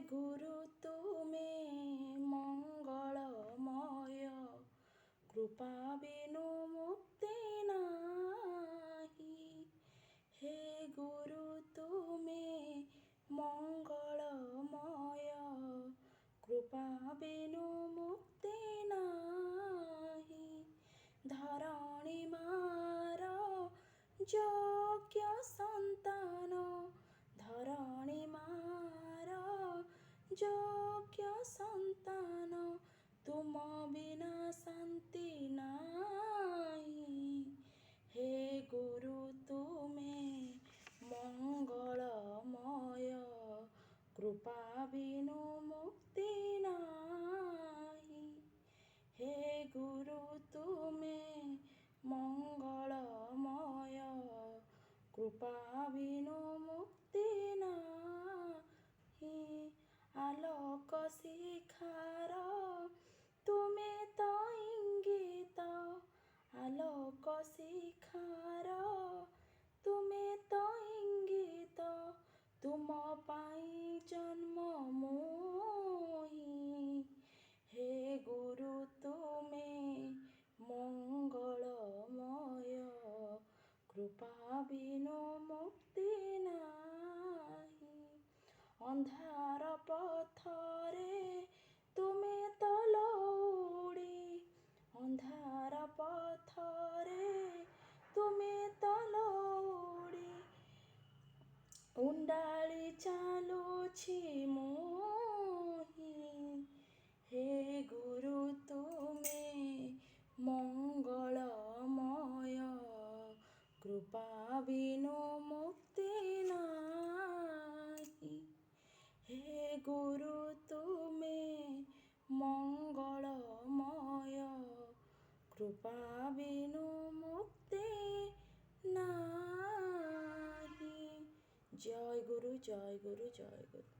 ଗୁରୁ ତୁମେ ମଙ୍ଗଳମୟ, କୃପା ବିନୁ ମୁକ୍ତି ନାହିଁ। ହେ ଗୁରୁ ତୁମେ ମଙ୍ଗଳମୟ, କୃପା ବିନୁ ମୁକ୍ତି ନାହିଁ। ଧରଣୀ ମାର ଯୋଗ୍ୟ ସନ୍ତାନ, ଧରଣୀ ମାର ଯୋଗ୍ୟ ସନ୍ତାନ, ତୁମ ବିନା ଶାନ୍ତି ନାହିଁ। ହେ ଗୁରୁ ତୁମେ ମଙ୍ଗଳମୟ, କୃପା ବିନୁ ମୁକ୍ତି ନାହିଁ। ହେ ଗୁରୁ ତୁମେ ମଙ୍ଗଳମୟ, କୃପା ବିନୁ ମୁକ୍ତି ନାହିଁ। ଆଲୋକ ଶିଖାର ତୁମେ ତ ଇଙ୍ଗିତ, ଆଲୋକ ଶିଖାର ତୁମେ ତ ଇଙ୍ଗିତ, ତୁମ ପାଇଁ ଜନ୍ମ ମୋହି। ହେ ଗୁରୁ ତୁମେ ମଙ୍ଗଳମୟ, କୃପା ବିନୁ ମୁକ୍ତି ନାହିଁ। ଅନ୍ଧାର ପଥରେ ତୁମେ ତ ଲଉଡ଼ି, ଅନ୍ଧାର ପଥରେ ତୁମେ ତ ଲଉଡ଼ି, ଉଣ୍ଡାଳି ଚାଲୁଛି ମୋହି। ହେ ଗୁରୁ ତୁମେ ମଙ୍ଗଳମୟ, କୃପା ବିନୁ ମୁକ୍ତି ନାହିଁ। ହେ ଗୁରୁ ତୁମେ ମଙ୍ଗଳମୟ, କୃପା ବିନୁ ମୁକ୍ତି ନାହିଁ। ଜୟ ଗୁରୁ, ଜୟ ଗୁରୁ, ଜୟ ଗୁରୁ।